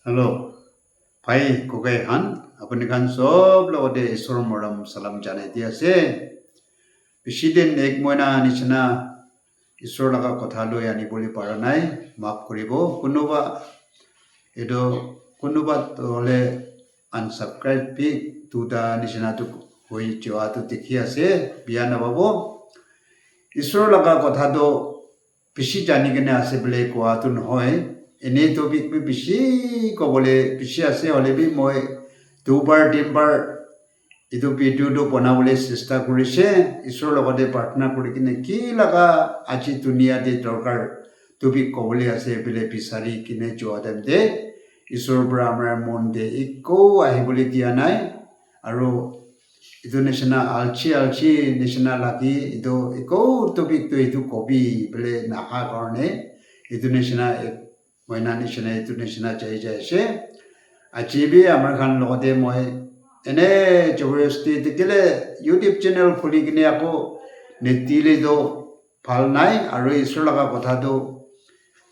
Hello, Pai Kogai Han, Apuni kan sob lo de isor moram salam jane dia se. Bishiden ek moina nichna isor laga kotha lo yani boli paranai map koribo kunuba edo kunuba tole unsubscribe pi tuda nichna tu hoi joa tu tikhi ase biana babo isor laga kotha do bishi jani gene ase bele ko tu নহয় এনে topic B বেশি কবলে বেশি আছে হলে B মই দুবাৰ তিনবাৰ ইটো ভিডিঅ'টো বনাবলৈ চেষ্টা কৰিছে ঈশ্বৰৰ লগতে প্ৰাৰ্থনা কৰি কিনে কি লগা আজি দুনিয়াতে দৰকাৰ টপিক কবলে আছে বেলে বিচাৰি কিনে যোৱা দে ঈশ্বৰৰ পৰা আমাৰ মন দে একো আহিবলৈ দিয়া নাই আৰু ইটো নিচিনা আলচি নিচিনা লাগি ইটো একো টপিকটো এইটো কবি বেলে নাহা কাৰণে ইটো নিচিনা Moina nishina itu nishina jai jai se. Achibi American lote moi ene curiosity tikile YouTube channel khuli kine ako netile do phal nai aru isor laga kotha do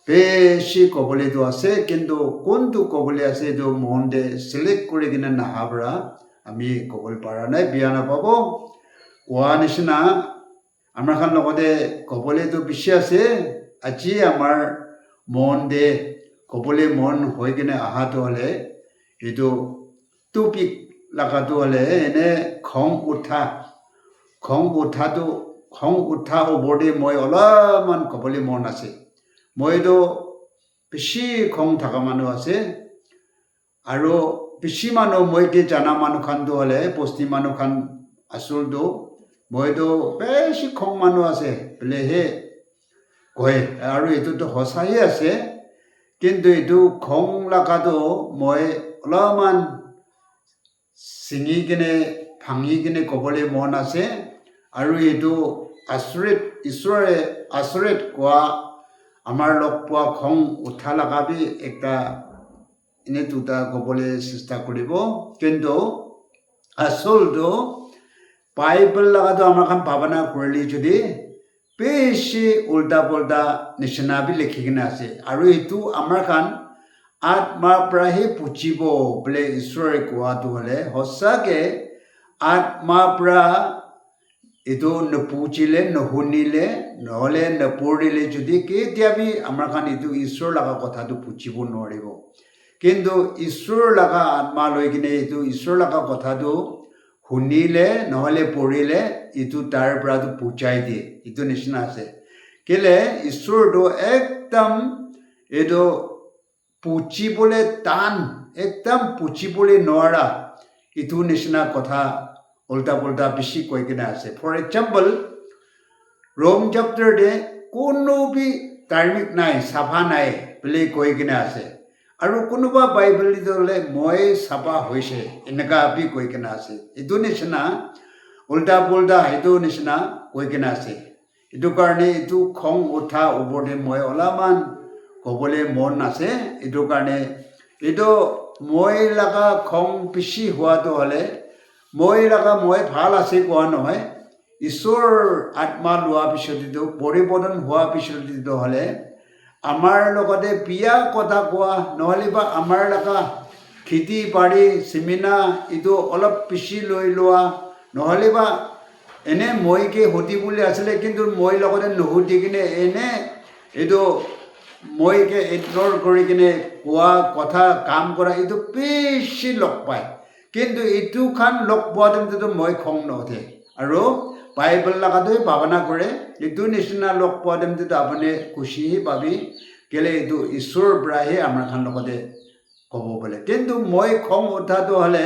beshi kobole do ase kintu kontu kobole ase do monde select kori kine nahabra ami kobol para nai biana pabo wa nishina American lote kobole do bishi ase aji amar মন দে কবলে মন হৈ কিনে আহাটো হলে এটো topic লাগাটো হলে এনে খং উঠা ওপৰতে মই অলপমান কবলে মন আছে মইতো বেছি খং থকা মানুহ আছে আৰু বেছি মানুহ মই কি জানা মানুহ খানটো হলে পশ্চিম মানুহ খান আচলটো মইতো বেছি খং মানুহ আছে বোলে হে কয় আৰু এটোতো হসাই আছে কিন্তু এটো খং লাগাটো মই অলপমান সিঙি কিনে ভাঙি কিনে কবলে মন আছে আৰু এটো ঈশ্বৰে আচৰিত কোৱা আমাৰ লগ পোৱা খং উঠা লাগাবি একটা এনে দুটা কবলে চেষ্টা কৰিব কিন্তু আচলটো বাইবেল লাগাটো আমাৰ কাম ভাৱনা কৰিলে যদি বেশি উল্টা পুল্টা নিচিনা বি লিখি কিনে আছে আৰু এইটো আমাৰ কান আত্মাৰ পৰাহে পুচিব বোলে ঈশ্বৰে কোৱাটো হলে সঁচাকে আত্মাৰ পৰা এইটো নপুচিলে নুশুনিলে নহলে নপঢ়িলে যদি কেতিয়াবি আমাৰ কান এইটো ঈশ্বৰ লগা কথাটো পুচিব নোৱাৰিব কিন্তু ঈশ্বৰ লগা আত্মা লৈ কিনে এইটো ঈশ্বৰ লগা কথাটো শুনিলে নহলে পঢ়িলে ইটো তাৰ পৰাটো পুচাই দিয়ে ইটো নিচিনা আছে কেলে ঈশ্বৰটো একদম এটো পুচিবলে টান একদম পুচিবলে নোৱাৰা ইটো নিচিনা কথা উল্টা পুল্টা বেছি কৈ কিনে আছে ফৰ এক্সাম্পল ৰোম চ্যাপ্টাৰ দে কোনো বি ধাৰ্মিক নাই সাফা নাই বুলি কৈ কিনে আছে আৰু কোনোবা বাইবেল দিলে মই সাফা হৈছে এনেকা বি কৈ কিনে আছে ইটো নিচিনা উল্টা পুল্টা ইটো নিচিনা কৈ কিনে আছে ইটো কাৰণে ইটো খং উঠা ওপৰতে মই অলপমান কবলে মন আছে ইটো কাৰণে ইটো মই লগা খং বেছি হোৱাটো হলে মই লগা মই ভাল আছে কোৱা নহয় ঈশ্বৰ আত্মা লোৱা পিছত ইটো পৰিৱৰ্তন হোৱা পিছত ইটো হলে আমাৰ লগতে বিয়া কথা কোৱা নহলে বা আমাৰ লগা খেতি বাৰী চিমিনা ইটো অলপ বেছি লৈ লোৱা নহলে বা এনে মইকে হতি বুলি আছিলে কিন্তু মই লগতে নুহুতি কিনে এনে এইটো মইকে ইগনোৰ কৰি কিনে কোৱা কথা কাম কৰা এইটো বেছি লগ পায় কিন্তু এইটো খান লগ পোৱাটো মই খং নুঠে আৰু বাইবেল লাগাটোৱে ভাৱনা কৰে এইটো নিচিনা লগ পোৱাটো আপুনি খুচি পাবি কেলে এইটো ঈশ্বৰৰ পৰাহে আমাৰ খান লগতে ক'ব বোলে কিন্তু মই খং উঠাটো হলে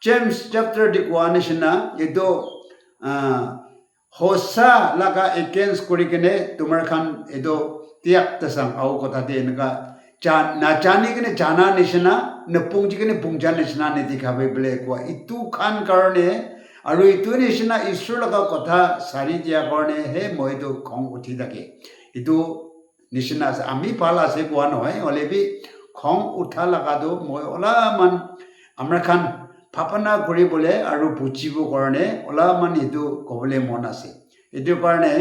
জেমছ চেপ্টাৰ দি কোৱা নিচিনা এইটো সঁচা লগা এগেইনষ্ট কৰি কিনে তোমাৰ খান এইটো ত্যাগতা চাম আৰু কথাতে এনেকুৱা নাজানি কিনে জানা নিচিনা নপুংজি কিনে পুংজা নিচিনা নেদেখাবে বোলে কোৱা ইটো খান কাৰণে আৰু ইটো নিচিনা ঈশ্বৰ লগা কথা চাৰি দিয়া কাৰণেহে মইতো খং উঠি থাকে ইটো নিচিনা আছে আমি ভাল আছে কোৱা নহয় হলে বি খং উঠা লগাটো মই অলপমান আমাৰ খান ভাৱনা কৰিবলৈ আৰু বুজিব কাৰণে অলপমান এইটো ক'বলৈ মন আছে এইটো কাৰণে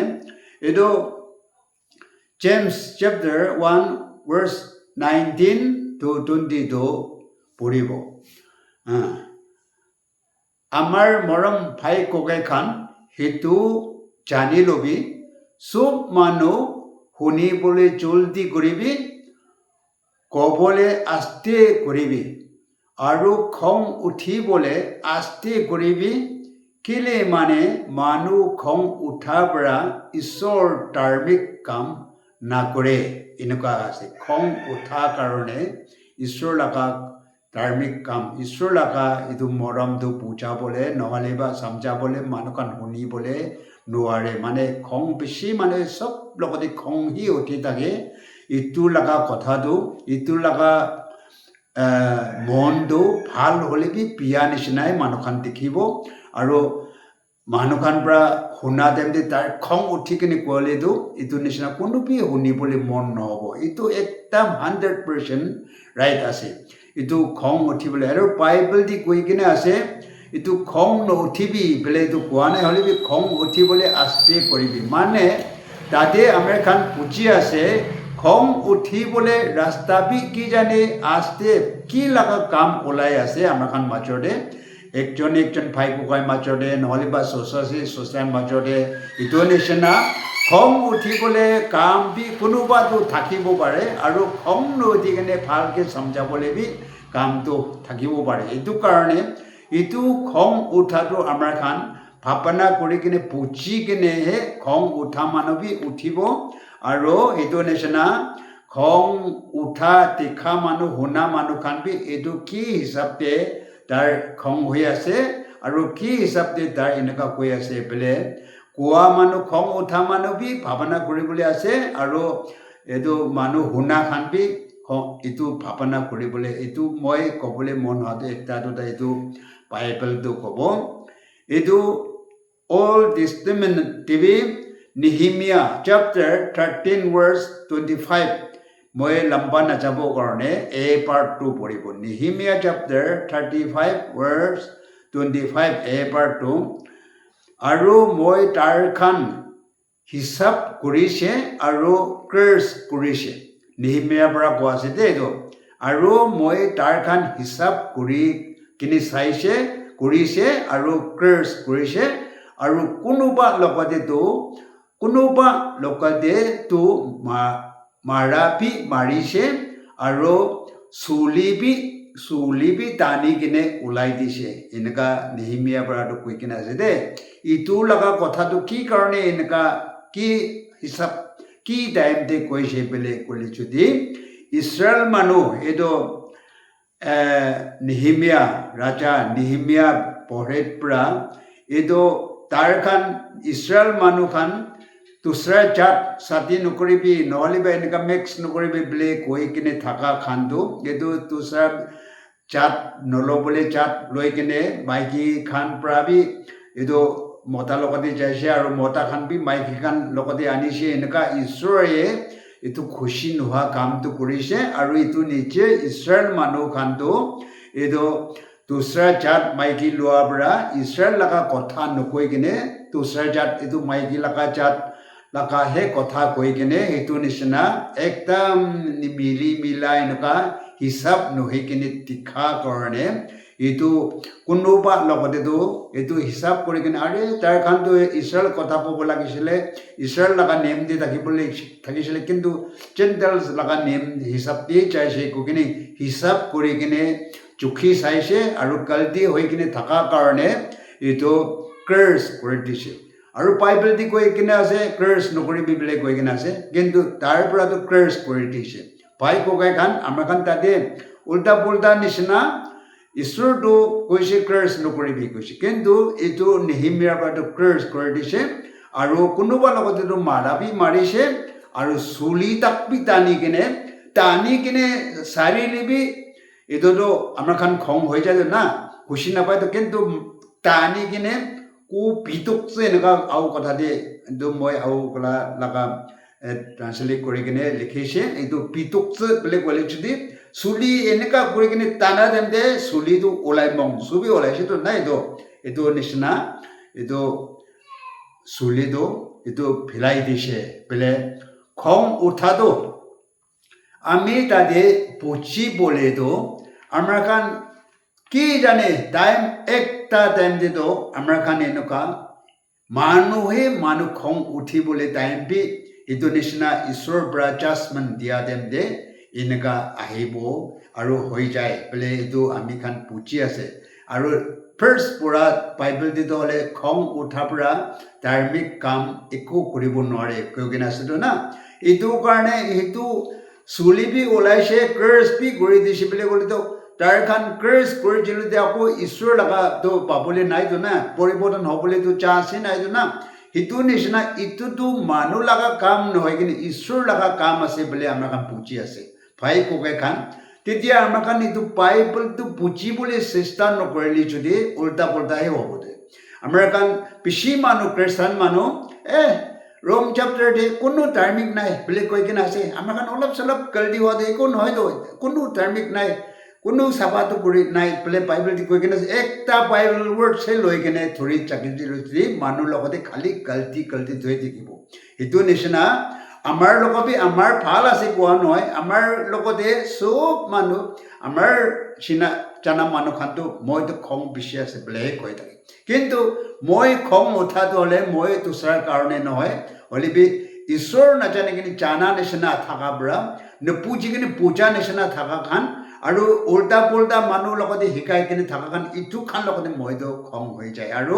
এইটো জেমছ চেপ্টাৰ 1 verse 19 to 22 পঢ়িব আমাৰ মৰম ভাই ককাই খান হেতু জানি লবি সব মানুহ শুনিবলৈ জলদি কৰিবি কবলৈ আস্তে কৰিবি আৰু খং উঠিবলৈ আস্তে কৰিবি কেলে মানে মানুহ খং উঠাৰ পৰা ঈশ্বৰ ধাৰ্মিক কাম নকৰে এনেকুৱা আছে খং উঠাৰ কাৰণে ঈশ্বৰ লগা ধাৰ্মিক কাম ঈশ্বৰ লগা এইটো মৰমটো বুজাবলৈ নহ'লে বা সমজাবলৈ মানুহখন শুনিবলৈ নোৱাৰে মানে খং বেছি মানে চব লগতে খংহি উঠি থাকে ইটো লগা কথাটো ইটো লগা মনটো ভাল হ'লে বি বিয়া নিচিনাই মানুহখন দেখিব আৰু মানুহখন পৰা শুনা টাইমতে তাৰ খং উঠি কিনে ক'লেতো এইটো নিচিনা কোনোবি শুনিবলৈ মন নহ'ব এইটো একদম 100% ৰাইট আছে এইটো খং উঠিবলৈ আৰু বাইবেল দি কৈ কিনে আছে এইটো খং নুঠিবি বোলে এইটো কোৱা নাই হ'লে বি খং উঠিবলৈ আস্তে কৰিবি মানে তাতে আমাৰ খান পুজি আছে খং উঠিবলৈ ৰাস্তা বি কি জানে আস্তে কি লগা কাম ওলাই আছে আমাৰ খান মাজতে একজন ভাই ককাই মাজতে নহ'লে বা চচাৰ মাজতে এইটো নিচিনা খং উঠিবলৈ কাম বি কোনোবাটো থাকিব পাৰে আৰু খং নুঠি কিনে ভালকৈ সমজাবলৈ বি কামটো থাকিব পাৰে এইটো কাৰণে এইটো খং উঠাটো আমাৰ খান ভাৱনা কৰি কিনে বুজি কিনেহে খং উঠা মানুহ বি উঠিব আৰু এইটো নিচিনা খং উঠা তীখা মানুহ শুনা মানুহ খান বি এইটো কি হিচাপে তাৰ খং হৈ আছে আৰু কি হিচাপে তাৰ এনেকুৱা কৈ আছে বোলে কোৱা মানুহ খং উঠা মানুহ বি ভাৱনা কৰিবলৈ আছে আৰু এইটো মানুহ শুনা খান বি এইটো ভাৱনা কৰিবলৈ এইটো মই ক'বলৈ মন হোৱাটো এটা দুটা এইটো বাইবেলটো ক'ব এইটো Old Testament TV Nehemiah chapter 13 verse 25 মই লম্বা নাযাব কাৰণে এই পাৰ্টটো পঢ়িব Nehemiah chapter 35 verse 25 এই পাৰ্টটো আৰু মই তাৰ খান হিচাপ কৰিছে আৰু কাৰ্ছ কৰিছে Nehemiah পৰা কোৱা আছে দেই এইটো আৰু মই তাৰ খান হিচাপ কৰি কিনে চাইছে কৰিছে আৰু কাৰ্ছ কৰিছে আৰু কোনোবা লগতে তো মাৰাপি মাৰিছে আৰু চুলিবি টানি কিনে ওলাই দিছে এনেকুৱা Nehemiah পৰাটো কৈ কিনে আছে দেই ইটো লগা কথাটো কি কাৰণে এনেকুৱা কি হিচাপ কি টাইমতে কৈছে বোলে ক'লে যদি ইছৰাইল মানুহ এইটো ৰাজা Nehemiah পঢ়েৰ পৰা এইটো তাৰ খান ইছৰাইল মানুহ খান দুসৰা জাতি নকৰিবি নহ'লে বা এনেকুৱা মিক্স নকৰিবি বুলি কৈ কিনে থকা খানটো এইটো দুসৰা জাত নল'বলৈ জাত লৈ কিনে মাইকী খান পৰা বি এইটো মতা লগতে যাইছে আৰু মতা খান বি মাইকী খান লগতে আনিছে এনেকুৱা ঈশ্বৰে এইটো খুচি নোহোৱা কামটো কৰিছে আৰু এইটো নিজে ইছৰাইল মানুহ খানটো এইটো দুসৰা জাত মাইকী লোৱাৰ পৰা ইছৰাইল লগা কথা নকৈ কিনে দুসৰা জাত এইটো মাইকী লগা জাত লগাহে কথা কৈ কিনে এইটো নিচিনা একদম মিলা এনেকুৱা হিচাপ নহৈ কিনে তীখা কাৰণে এইটো কোনোবা লগতেতো এইটো হিচাপ কৰি কিনে আৰে তাৰ খানটো ইছৰাইল কথা ক'ব লাগিছিলে ইছৰাইল লগা নেম দি থাকিছিলে কিন্তু জেণ্টেলছ লগা নেম হিচাপ দি চাইছে কৈ কিনে হিচাপ কৰি কিনে জুখি চাইছে আৰু গলতি হৈ কিনে থকাৰ কাৰণে এইটো কাৰ্ছ কৰি দিছে আৰু বাইবেল দি কৈ কিনে আছে কাৰ্ছ নকৰিবি বুলি কৈ কিনে আছে কিন্তু তাৰ পৰাতো কাৰ্ছ কৰি দিছে ভাই ককাই খান আমাৰ খান তাতে উল্টা পুল্টা নিচিনা ঈশ্বৰটো কৈছে কাৰ্ছ নকৰিবি কৈছে কিন্তু এইটো Nehemiah পৰাতো কাৰ্ছ কৰি দিছে আৰু কোনোবা লগতেতো মাৰিছে আৰু চুলি তাকবি টানি কিনে চাৰি লিবি এইটোতো আমাৰ খান খং হৈ যায় না খুচি নাপায়তো কিন্তু টানি কিনে ভিতকছে এনেকুৱা আৰু কথা দিয়ে কিন্তু মই আৰু কলা লগা ট্ৰান্সলেট কৰি কিনে লিখিছে এইটো ভিতকছে বুলি ক'লে যদি চুলি এনেকুৱা কৰি কিনে টানা তেন্তে চুলিটো ওলাই চুবি ওলাইছেতো নাই এইটো নিচিনা এইটো চুলিটো এইটো ভিলাই দিছে বোলে খং উঠাটো আমি তাতে বুঝি বলে তো আমরা খান কি জানে টাইম একটা টাইম দিত আমরা খান এনেকুৱা মানুহে মানুহ খং উঠিবলৈ টাইম বি এইটো নিচিনা ঈশ্বৰৰ পৰা জাজমেণ্ট দিয়া টাইম দে এনেকুৱা আহিব আৰু হৈ যায় বোলে এইটো আমি খান বুজি আছে আৰু ফাৰ্ষ্ট পৰা বাইবেল দিতে হ'লে খং উঠাৰ পৰা ধাৰ্মিক কাম একো কৰিব নোৱাৰে কৈ কিনে আছেতো না এইটো কাৰণে সেইটো চুলি বি ওলাইছে কাৰ্চ বি কৰি দিছে বুলি ক'লেতো তাৰ খান কাৰ্চ কৰিছিলোঁ যে আকৌ ঈশ্বৰ লগাটো পাবলৈ নাইতো না পৰিৱৰ্তন হ'বলৈতো চান্সেই নাইতো না সেইটো নিচিনা ইটোতো মানুহ লগা কাম নহয় কিন্তু ঈশ্বৰ লগা কাম আছে বুলি আমাৰ খান বুজি আছে ভাই ককাই খান তেতিয়া আমাৰ খান এইটো বাইবেলটো বুজিবলৈ চেষ্টা নকৰিলে যদি উল্টা পুল্টাহে হ'ব দে আমাৰ খান বেছি মানুহ খ্ৰীষ্টান মানুহ ৰোম চেপ্টাৰতে কোনো ধাৰ্মিক নাই বুলি কৈ কিনে আছে আমাৰ খান অলপ চলপ গল্টি হোৱাটো একো নহয়তো কোনো ধাৰ্মিক নাই কোনো চাবাটো কৰি নাই বোলে বাইবেল কৈ কিনে একটা বাইবেল ৱৰ্ডছে লৈ কিনে ধৰি চাকি মানুহ লগতে খালি গল্টি ধৰি থাকিব সেইটো নিচিনা আমাৰ লগতে আমাৰ ভাল আছে কোৱা নহয় আমাৰ লগতে চব মানুহ আমাৰ চিনা জানা মানুহ খানটো মইতো খং বেছি আছে বুলিহে কৈ থাকে কিন্তু মই খং উঠাটো হ'লে মই দুচৰাৰ কাৰণে নহয় হ'লে ঈশ্বৰ নাজানে কিনে জানা নিচিনা থকা পৰা নুপুজি কিনে বুজা নিচিনা থকা খান আৰু উল্টা পুল্টা মানুহ লগতে শিকাই কিনে থকা খান ইটো খান লগতে মইতো খং হৈ যায় আৰু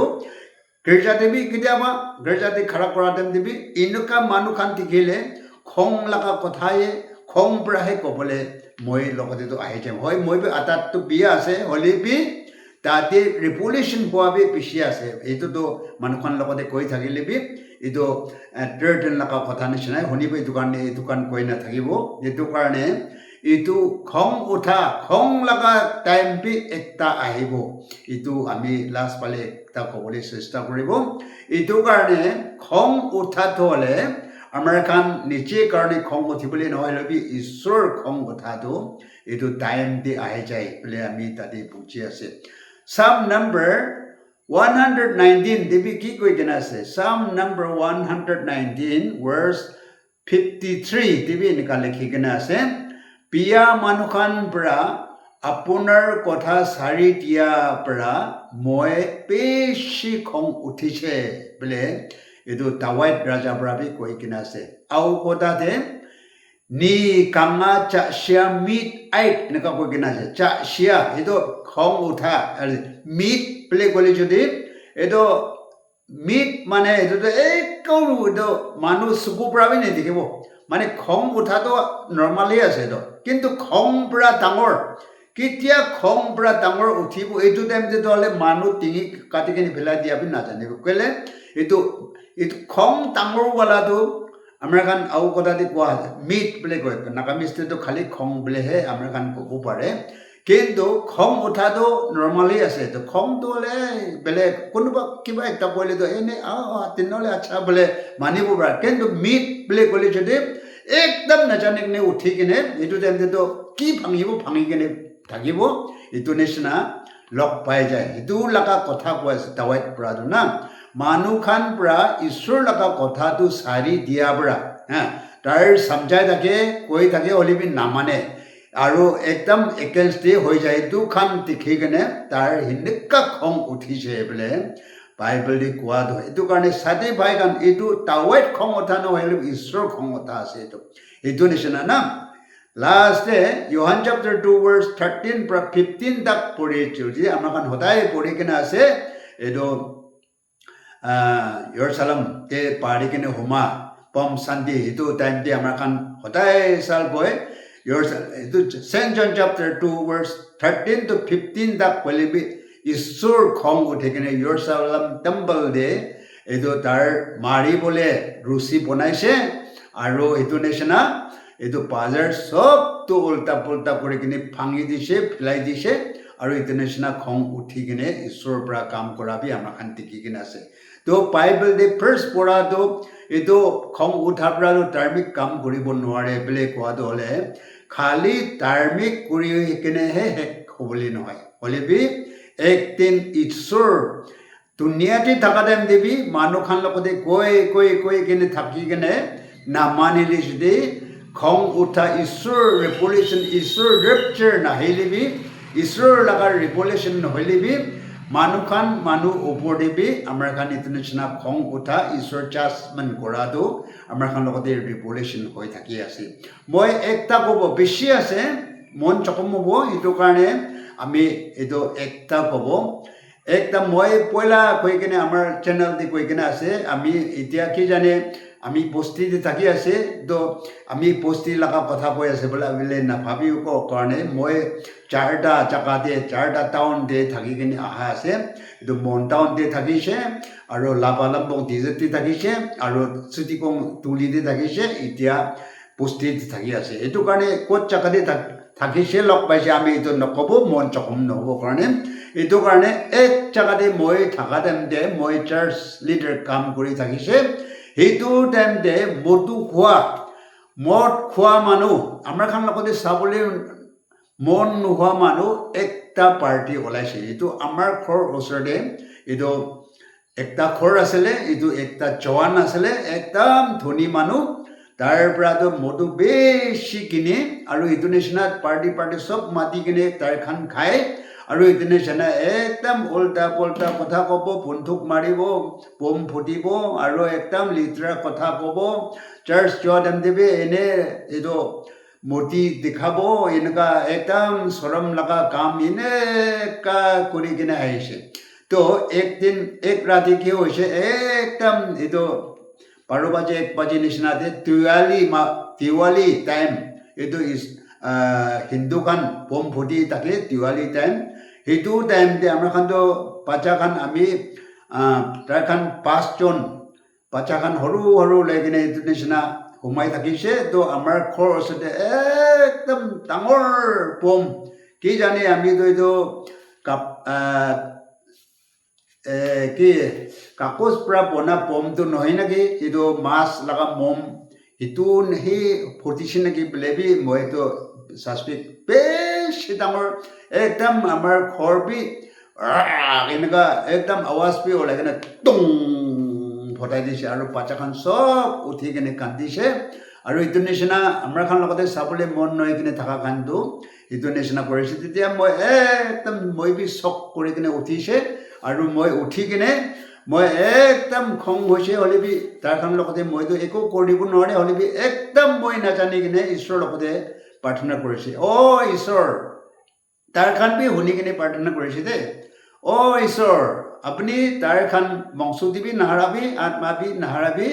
গীৰ্জাতে বি কেতিয়াবা গীৰ্জাতে খাৰা কৰা টাইম দিবি এনেকুৱা মানুহ খান দেখিলে খং লগা কথাই খং পৰাহে ক'বলৈ মই লগতেতো আহি যাম হয় মই আটাইতো বিয়া আছে হ'লে বি তাতে ৰিভলিউশ্যন হোৱা বি বেছি আছে এইটোতো মানুহখন লগতে কৈ থাকিলে বি এইটো ট্ৰেডিন লগা কথা নিচিনাই শুনিব এইটো কাৰণে কৈ নাথাকিব এইটো কাৰণে এইটো খং উঠা খং লগা টাইম বি একটা আহিব এইটো আমি লাষ্ট পালে এটা ক'বলৈ চেষ্টা কৰিব এইটো কাৰণে খং উঠাটো হ'লে আমাৰ খান নিজে কাৰণে খং উঠিবলৈ নহয় ল'বি ঈশ্বৰ খং উঠাটো এইটো টাইম দি আহি যায় বুলি আমি তাতে বুজি আছে Psalm number 119 দিবি কি কৈ কিনে আছে Psalm number 119 verse 53 দিবি এনেকুৱা লিখি কিনে আছে পিয়া মানুহখন পৰা আপোনাৰ কথা চাৰি দিয়াৰ পৰা মই বেছি খং উঠিছে বোলে এইটো দাৱাইত ৰাজাৰ পৰা বি কৈ কিনে আছে আৰু কথাতে নি কাঙা চাচিয়া মিট আইট এনেকুৱা কৈ কিনে আছে চাচিয়া এইটো খং উঠা মিট বুলি ক'লে যদি এইটো মিট মানে এইটোতো একো এইটো মানুহ চকু পৰা বি নেদেখিব মানে খং উঠাটো নৰ্মালি আছে এইটো কিন্তু খং পৰা ডাঙৰ কেতিয়া খং পৰা ডাঙৰ উঠিব এইটো টাইম তেতিয়াহ'লে মানুহ টিঙি কাটি কিনি পেলাই দিয়া বুলি নাজানিব কেলে এইটো খং ডাঙৰৱালাটো আমাৰ খান আৰু কথা দি কোৱা আছে মিট বুলি কয় নাগামিষ্টিটো খালি খং বুলিহে আমাৰ খান ক'ব পাৰে কিন্তু খং উঠাটো নৰ্মালি আছে এইটো খংটো হ'লে বেলেগ কোনোবা কিবা এটা কৰিলেতো এনেই তেনেহ'লে আচ্ছা বোলে মানিব পাৰে কিন্তু মিট বুলি ক'লে যদি একদম নাজানি কিনে উঠি কিনে এইটো টাইমটো কি ভাঙি কিনে থাকিব এইটো নিচিনা লগ পাই যায় সেইটো লগা কথা কৈ আছে দাৱাইত পৰাটো না মানুহ খান পৰা ঈশ্বৰ লগা কথাটো চাৰি দিয়াৰ পৰা তাৰ সমজাই থাকে কৈ থাকে হ'লে বি নামানে আৰু একদম একেইনষ্টে হৈ যায় এইটো খান দেখি কিনে তাৰ সেনেকুৱা খং উঠিছে বোলে বাইবেল দি কোৱাটো এইটো কাৰণে চাতি ভাই কাৰণ এইটো দাৱাইত খং উঠা নহয় ঈশ্বৰৰ খং উঠা আছে এইটো নিচিনা না লাষ্টে ইহান চেপ্টাৰ 2 verse 13 পৰা 15 তাক পঢ়িছোঁ যে আমাৰ খান সদায় পঢ়ি কিনে আছে এইটো য়েৰুচালেমতে পাৰি কিনে সোমা পম শান্তি সেইটো টাইম দি আমাৰ খান সদায় চাল গৈ এইটো St. John chapter 2 verse 13 to 15 তাক পঢ়িবি ঈশ্বৰ খং উঠি কিনে য়েৰুচালেম টেম্পল দে এইটো তাৰ মাৰিবলৈ ৰুচি বনাইছে আৰু এইটো নিচিনা এইটো বাজাৰ চবটো উল্টা পুল্টা কৰি কিনে ভাঙি দিছে ফেলাই দিছে আৰু এইটো নিচিনা খং উঠি কিনে ঈশ্বৰৰ পৰা কাম কৰাবি আমাৰ খান দেখি কিনে আছে তো বাইবেল দি ফাৰ্ষ্ট পঢ়াটো এইটো খং উঠাৰ পৰা ধাৰ্মিক কাম কৰিব নোৱাৰে বুলি কোৱাটো হ'লে খালি ধাৰ্মিক কৰি কিনেহে শেষ হ'বলৈ নহয় হ'লে বি একদিন ঈশ্বৰ দুনিয়াতে থকা টাইম দিবি মানুহ খান লগতে কৈ কিনে থাকি কিনে নামানিলে যদি খং উঠা ঈশ্বৰ ৰেভলিউশ্যন ঈশ্বৰ ৰেপচাৰ নাহিলেবি ঈশ্বৰ লগা ৰেভলিউশ্যন নহ'লেবি মানুহ ওপৰতেবি আমাৰ খান এইটো নিচিনা খং উঠা ঈশ্বৰ জাজমেণ্ট কৰাটো আমাৰ খান লগতে ৰেভলিউশ্যন হৈ থাকি আছে মই একটা ক'ব বেছি আছে মন চকম হ'ব সেইটো কাৰণে আমি এইটো একটা ক'ব একটা মই পইলা কৈ কিনে আমাৰ চেনেলতে কৈ কিনে আছে আমি এতিয়া কি জানে আমি বস্তিতে থাকি আছে তো আমি বস্তি লগা কথা কৈ আছে বোলে নাভাবিও কাৰণে মই 4টা জাগাতে 4টা টাউনতে থাকি কিনে অহা আছে এইটো মন টাউনতে থাকিছে আৰু লাভালাম্বং ডিজেতে থাকিছে আৰু চুটিকং তুলিতে থাকিছে এতিয়া বস্তিতে থাকি আছে এইটো কাৰণে ক'ত জাগাতে থাকিছে লগ পাইছে আমি এইটো নক'ব মন চকম নহ'ব কাৰণে এইটো কাৰণে এক জাগাতে মই থকা টাইমতে মই চাৰ্চ লিডাৰ কাম কৰি থাকিছে সেইটো টাইমতে মদ খোৱা মানুহ আমাৰ খান লগতে চাবলৈ মন নোহোৱা মানুহ একটা পাৰ্টি ওলাইছে এইটো আমাৰ ঘৰ ওচৰতে এইটো একটা ঘৰ আছিলে এইটো একটা জৱান আছিলে একদম ধনী মানুহ তাৰ পৰাতো মদু বেছি কিনে আৰু এইটো নিচিনা পাৰ্টি চব মাতি কিনে তাৰ খান খায় আৰু এইটো নিচিনা একদম উল্টা পুল্টা কথা ক'ব বন্দুক মাৰিব বম ফুটিব আৰু একদম লিটাৰ কথা ক'ব চাৰ্চ যোৱা টাইম দেবে এনে এইটো মূৰ্তি দেখাব এনেকুৱা একদম চৰম লগা কাম এনেকা কৰি কিনে আহিছে তো একদিন এক ৰাতি কি হৈছে একদম এইটো 12 বাজে 1 বাজে নিচিনাতে দিৱালী টাইম এইটো হিন্দু খান বম ফুটি থাকে দিৱালী টাইম সেইটো টাইমতে আমাৰ খানতো বাচ্চা খান আমি তাৰ খান 5জন বাচ্চা খান সৰু লৈ কিনে এইটো নিচিনা সোমাই থাকিছে তো আমাৰ ঘৰ ওচৰতে একদম ডাঙৰ বম কি জানে আমিতো এইটো কি কাগজ পৰা বনা বমটো নহয় নেকি এইটো মাছ লগা মম সেইটো সেই ফুটিছে নেকি বোলেবি মইতো ছাছপেক্ট বেছি ডাঙৰ একদম আমাৰ ঘৰ বি এনেকুৱা একদম আৱাজ বি ওলাই কিনে টং ফটাই দিছে আৰু বাচ্চাখান চব উঠি কিনে কান্দিছে আৰু এইটো নিচিনা আমাৰ খান লগতে চাবলৈ মন নহয় কিনে থকা কান্দটো এইটো নিচিনা কৰিছে তেতিয়া মই বি চক কৰি কিনে উঠিছে আৰু মই উঠি কিনে মই একদম খং হৈছে হ'লেবি তাৰ খান লগতে মইতো একো কৰিব নোৱাৰে হ'লেবি একদম মই নাজানি কিনে ঈশ্বৰৰ লগতে প্ৰাৰ্থনা কৰিছে ঈশ্বৰ তাৰ খান বি শুনি কিনে প্ৰাৰ্থনা কৰিছে দেই ঈশ্বৰ আপুনি তাৰ খান বংশ দিবি নাহাৰাবি আত্মা বি নাহাৰাবি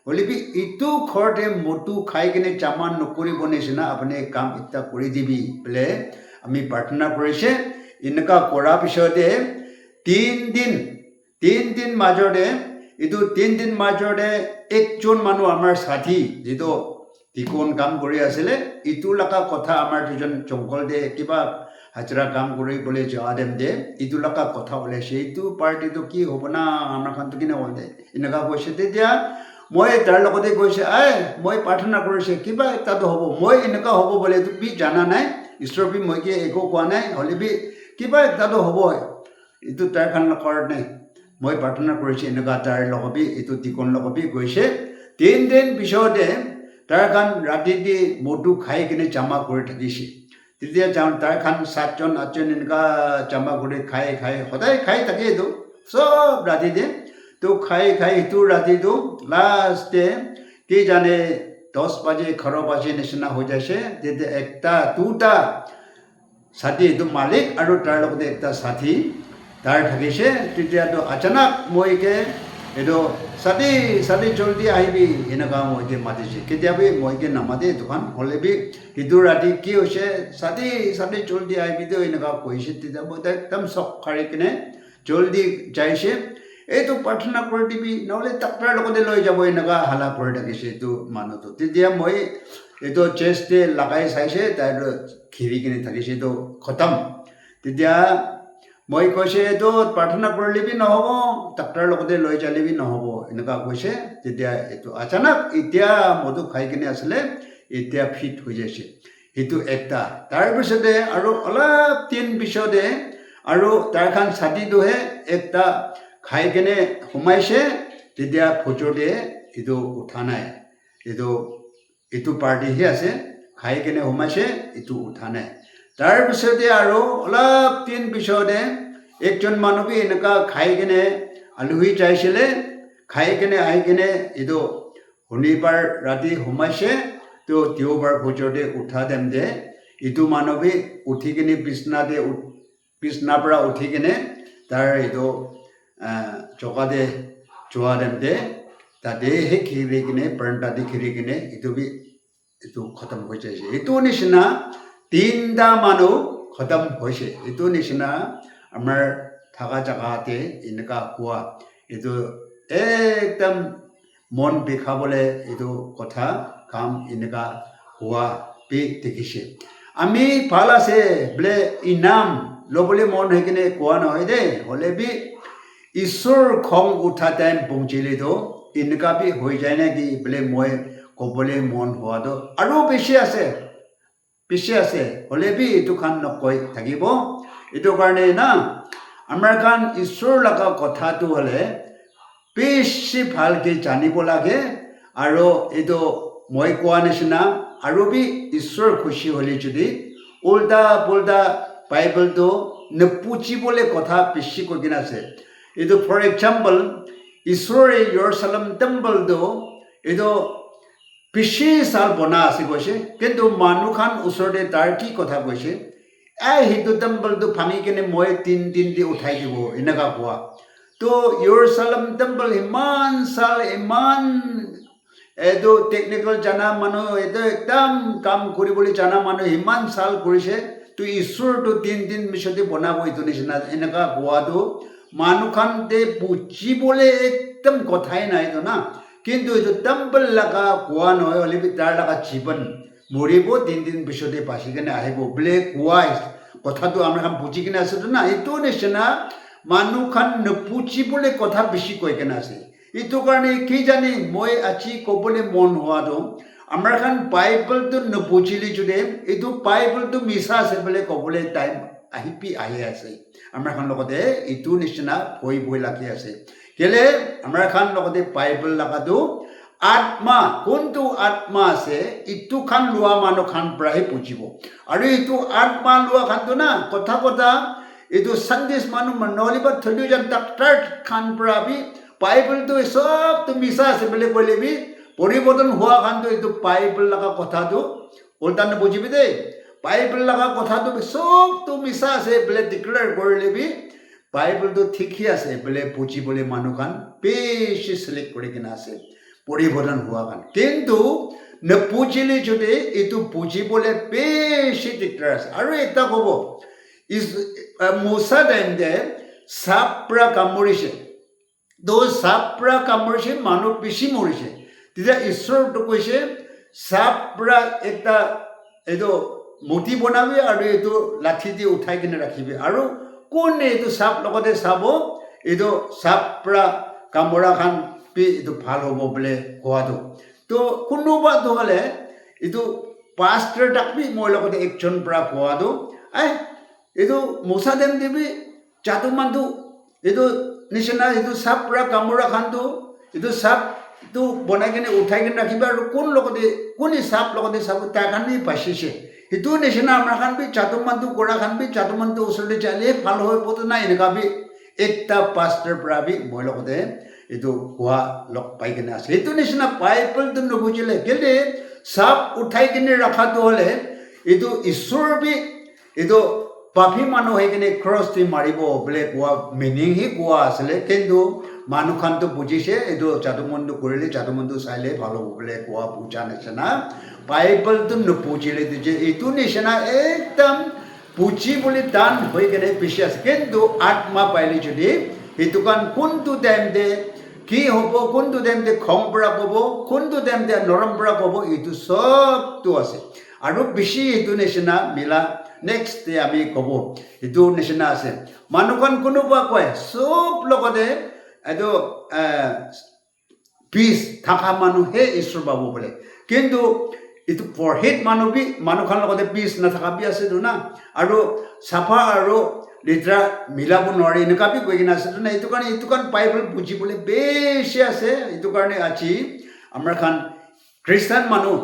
হ'লেবি ইটো ঘৰতে মদু খাই কিনে জামান নকৰিব নিচিনা আপুনি কাম এটা কৰি দিবি বোলে আমি প্ৰাৰ্থনা কৰিছে এনেকুৱা কৰাৰ পিছতে 3 দিন মাজতে এইটো 3 দিন মাজতে একজন মানুহ আমাৰ সাথী যিটো টিকন কাম কৰি আছিলে ইটো লগা কথা আমাৰ দুজন জংঘল দে কিবা হাজৰা কাম কৰি বোলে যোৱা দে ইটো লগা কথা ওলাইছে এইটো পাৰ্টিটো কি হ'ব না আমাৰ খানটো কিনে ওলাইছে এনেকুৱা কৈছে তেতিয়া মই তাৰ লগতে কৈছে মই প্ৰাৰ্থনা কৰিছে কিবা এটাতো হ'ব মই এনেকুৱা হ'ব বোলে এইটো বি জানা নাই ঈশ্বৰ বি মই কি একো কোৱা নাই হ'লে বি কিবা এটাতো হ'ব এইটো তাৰ খান কাৰণে মই প্ৰাৰ্থনা কৰিছে এনেকুৱা তাৰ লগবি এইটো টিকন লগবি গৈছে 3 দিন পিছতে তাৰ খান ৰাতিতে মদু খাই কিনে জামা কৰি থাকিছে তেতিয়া তাৰ খান 7জন 8জন এনেকুৱা জামা কৰি খাই সদায় খাই থাকে এইটো চব ৰাতিতে তো খাই সেইটো ৰাতিটো লাষ্টে কি জানে 10 বাজে 11 বাজে নিচিনা হৈ যাইছে তেতিয়া 2টা সাথী এইটো মালিক আৰু তাৰ লগতে একটা সাথী তাৰ থাকিছে তেতিয়াতো আচানক মইকে এইটো সাথী জলদি আহিবি এনেকুৱা মইকে মাতিছে কেতিয়াবা মইকে নামাতে দোকান হ'লেবি সেইটো ৰাতি কি হৈছে সাথী জলদি আহিবিতো এনেকুৱা কৈছে তেতিয়া মই একদম চক খাৰি কিনে জলদি যাইছে এইটো প্ৰাৰ্থনা কৰি দিবি নহ'লে ডাক্তৰৰ লগতে লৈ যাব এনেকুৱা হালা কৰি থাকিছে এইটো মানুহটো তেতিয়া মই এইটো চেষ্টে লগাই চাইছে তাৰ ঘিৰি কিনে থাকিছে এইটো খতম তেতিয়া মই কৈছে এইটো প্ৰাৰ্থনা কৰিলেবি নহ'ব ডাক্তৰৰ লগতে লৈ যালেবি নহ'ব এনেকুৱা কৈছে তেতিয়া এইটো আচানক এতিয়া মদু খাই কিনে আছিলে এতিয়া ফিট হৈ যাইছে সেইটো একটা তাৰপিছতে আৰু অলপ দিন পিছতে আৰু তাৰ খান ছাতিটোহে একটা খাই কেনে সোমাইছে তেতিয়া ফটোতে এইটো উঠা নাই এইটো এইটো পাৰ্টিহে আছে খাই কেনে সোমাইছে এইটো উঠা নাই তাৰপিছতে আৰু অলপ দিন পিছতে একজন মানুহ এনেকুৱা খাই কেনে আলহী যাইছিলে খাই কেনে আহি কেনে এইটো শনিবাৰ ৰাতি সোমাইছে তো দেওবাৰ ভোজতে উঠা দেমতে এইটো মানুহ উঠি কিনে বিছনাৰ পৰা উঠি কিনে তাৰ এইটো চকাতে যোৱা দেমতে তাতে সেই খিৰি কিনে বাৰাণ্ডাতে খিৰি কিনে এইটো খতম হৈ যাইছে এইটো নিচিনা তিনিটা মানুহ খতম হৈছে এইটো নিচিনা আমাৰ থাকা জাগাতে এনেকুৱা হোৱা এইটো একদম মন বিষাবলৈ এইটো কথা কাম এনেকুৱা হোৱা দেখিছে আমি ভাল আছে বোলে ইনাম ল'বলৈ মন হৈ কিনে কোৱা নহয় দেই হ'লে ঈশ্বৰ খং উঠা টাইম পहुঁচিলেতো এনেকুৱা হৈ যায় নেকি বোলে মই ক'বলৈ মন হোৱাটো আৰু বেছি আছে হ'লে এইটো খান নকৈ থাকিব এইটো কাৰণে না আমাৰ খান ঈশ্বৰ লগা কথাটো হ'লে বেছি ভালকৈ জানিব লাগে আৰু এইটো মই কোৱা নিচিনা আৰু ঈশ্বৰ খুচি হ'লে যদি উল্টা পুল্টা বাইবেলটো নুপুচিবলৈ কথা বেছি কৈ কিনে আছে এইটো ফৰ এক্সাম্পল ঈশ্বৰে য়েৰুচালেম টেম্পলটো এইটো বেছি চাল বনা আছে কৈছে কিন্তু মানুহখান ওচৰতে তাৰ কি কথা কৈছে সেইটো টেম্পলটো ভাঙি কিনে মই তিন উঠাই দিব এনেকুৱা কোৱা তো য়েৰুচালেম টেম্পল ইমান চাল ইমান এইটো টেকনিকেল জানা মানুহ এইটো একদম কাম কৰিবলৈ জানা মানুহ ইমান চাল কৰিছে তো ঈশ্বৰটো তিন পিছতে বনাব এইটো নিচিনা এনেকুৱা কোৱাটো মানুহখানতে বুজিবলৈ একদম কথাই নাইতো না কিন্তু এইটো টেম্পল লগা কোৱা নহয় হ'লে তাৰ লগা জীৱন মৰিব তিন পিছতে বাচি কিনে আহিব বোলে কোৱা কথাটো আমাৰ বুজি কিনে আছেতো না এইটো নিচিনা মানুহখান নুপুচিবলৈ কথা বেছি কৈ কিনে আছে এইটো কাৰণে কি জানি মই আজি ক'বলৈ মন হোৱাটো আমাৰ খান বাইবেলটো নুপুচিলে যদি এইটো বাইবেলটো মিছা আছে বুলি ক'বলৈ টাইম আহি আছে আমাৰ খান লগতে এইটো নিচিনা ভয় লাগি আছে কেলে আমাৰ খান লগতে বাইবেল লগাটো আত্মা কোনটো আত্মা আছে ইটো খান লোৱা মানুহ খান পৰাহে বুজিব আৰু এইটো আত্মা লোৱা খানটো না কথা এইটো সন্দেশ মানুহ নহ'লে বা থলুৱা ডাক্তৰ খান পৰা বাইবেলটো চবটো মিছা আছে বুলি ক'লে পৰিৱৰ্তন হোৱা খানটো এইটো বাইবেল লগা কথাটো উল্টা নুবুজিবি দেই বাইবেল লগা কথাটো চবটো মিছা আছে বোলে ডিক্লেয়াৰ কৰিলে বাইবেলটো ঠিকই আছে বোলে বুজিবলৈ মানুহখান বেছি চিলেক্ট কৰি কিনে আছে পৰিৱৰ্তন হোৱা খান কিন্তু নুবুজিলে যদি এইটো বুজিবলৈ বেছি ডিক্লেয়াৰ আছে আৰু এটা ক'ব মোচা টাইমতে চাপৰা কামুৰিছে তো চাপৰা কামুৰিছে মানুহ বেছি মৰিছে তেতিয়া ঈশ্বৰটো কৈছে চাপৰা এটা এইটো মূৰ্তি বনাবি আৰু এইটো লাঠি দি উঠাই কিনে ৰাখিবি আৰু কোনে এইটো চাপ লগতে চাব এইটো চাপৰা কামোৰা খান এইটো ভাল হ'ব বোলে কোৱাটো তো কোনোবাটো হ'লে এইটো পাষ্টাৰ তাকবি মই লগতে একজন পৰা কোৱাটো এইটো মোচা দেম দিবি যাদু মানুহ এইটো নিচিনা এইটো চাপৰা কামোৰা খানটো এইটো চাপটো বনাই কিনে উঠাই কিনে ৰাখিবা আৰু কোনে চাপ লগতে চাব তাৰ কাৰণে বাচিছে সেইটো নিচিনা আমাৰ খান যাদু মানুহ কৰা খান যাদু মানুহ ওচৰতে যালে ভাল হৈ পতো নাই এনেকুৱা একটা পাষ্টাৰ পৰা মই লগতে এইটো কোৱা লগ পাই কিনে আছে সেইটো নিচিনা বাইবেলটো নুবুজিলে কেলে চাপ উঠাই কিনে ৰখাটো হ'লে এইটো ঈশ্বৰ এইটো পাপী মানুহ হৈ কিনে ক্ৰছ দি মাৰিব বোলে কোৱা মিনিংহি কোৱা আছিলে কিন্তু মানুহখানটো বুজিছে এইটো যাদুমন্তু কৰিলে যাদুমন্তু চাইলে ভাল হ'ব বোলে কোৱা বুজা নিচিনা বাইবেলটো নুবুজিলে যে এইটো নিচিনা একদম বুজিবলৈ টান হৈ কিনে পিছি আছে কিন্তু আত্মা পাইলে যদি সেইটো কাৰণ কোনটো টাইমতে কি হ'ব কোনটো টাইমতে খং পৰা ক'ব কোনটো টাইমতে নৰম পৰা ক'ব এইটো চবটো আছে আৰু বেছি এইটো নিচিনা মিলা নেক্সট ডে আমি ক'ব এইটো নিচিনা আছে মানুহখন কোনোবা কয় চব লগতে এইটো পিছ থকা মানুহে ঈশ্বৰ পাব বোলে কিন্তু এইটো পঢ়িত মানুহখন লগতে পিছ নাথাকা আছেতো না আৰু চাফা আৰু লেতেৰা মিলাব নোৱাৰি এনেকুৱা কৈ কিনে আছেতো না এইটো কাৰণে বাইবেল বুজিবলৈ বেছি আছে এইটো কাৰণে আজি আমাৰ খান খ্ৰীষ্টান মানুহ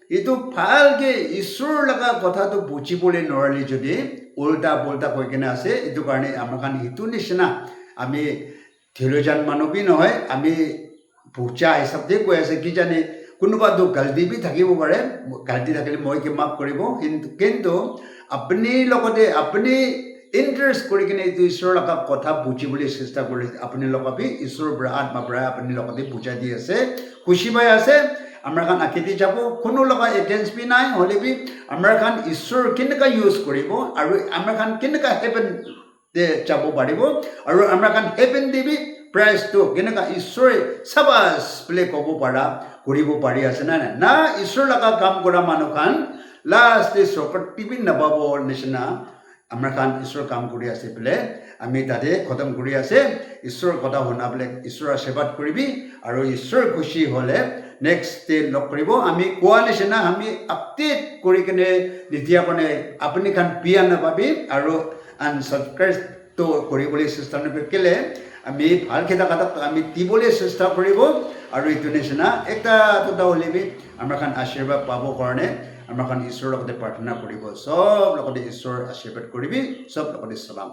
এইটো ভালকে ঈশ্বৰ লগা কথাটো বুজিবলৈ নোৱাৰিলে যদি উল্টা পুল্টা কৈ কিনে আছে এইটো কাৰণে আমাৰ কাৰণে সেইটো নিচিনা আমি থিয়লজিয়ান মানুহ বি নহয় আমি বুজা হিচাপতে কৈ আছে কি জানে কোনোবাটো গাল্টি বি থাকিব পাৰে গাল্টি থাকিলে মই কি মাফ কৰিব কিন্তু আপুনি লগতে আপুনি ইণ্টাৰেষ্ট কৰি কিনে এইটো ঈশ্বৰৰ লগা কথা বুজিবলৈ চেষ্টা কৰি আপুনি লগাবি ঈশ্বৰৰ পৰা আত্মাৰ পৰা আপুনি লগতে বুজাই দি আছে খুচি পাই আছে আমাৰ খান আঁকিদি যাব কোনো লগা এগেইনষ্ট বি নাই হ'লে বি আমাৰ খান ঈশ্বৰ কেনেকুৱা ইউজ কৰিব আৰু আমাৰ খান কেনেকুৱা হেভেন যাব পাৰিব আৰু আমাৰ খান হেভেন দিবি প্ৰাইজটো কেনেকুৱা ঈশ্বৰে চাবাছ বুলি ক'ব পাৰা কৰিব পাৰি আছে না ঈশ্বৰ লগা কাম কৰা মানুহ খান লাষ্ট চৰকাৰ টিভি নাপাব নিচিনা আমাৰ খান ঈশ্বৰ কাম কৰি আছে বোলে আমি তাতে খতম কৰি আছে ঈশ্বৰৰ কথা শুনাবলৈ ঈশ্বৰৰ আশীৰ্বাদ কৰিবি আৰু ঈশ্বৰ খুচি হ'লে নেক্সট ডে লগ কৰিব আমি কোৱা নিচিনা আমি আপডেট কৰি কিনে যেতিয়া মানে আপুনি খান বিয়া নাপাবি আৰু আনছাবস্ক্ৰাইবটো কৰিবলৈ চেষ্টা নকৰিলে আমি ভাল খেতা কথাক আমি দিবলৈ চেষ্টা কৰিব আৰু এইটো নিচিনা এটা দুটা হ'লেবি আমাৰ খান আশীৰ্বাদ পাবৰ কাৰণে আমাৰ খান ঈশ্বৰৰ লগতে প্ৰাৰ্থনা কৰিব চব লগতে ঈশ্বৰৰ আশীৰ্বাদ কৰিবি চব লগতে চালাম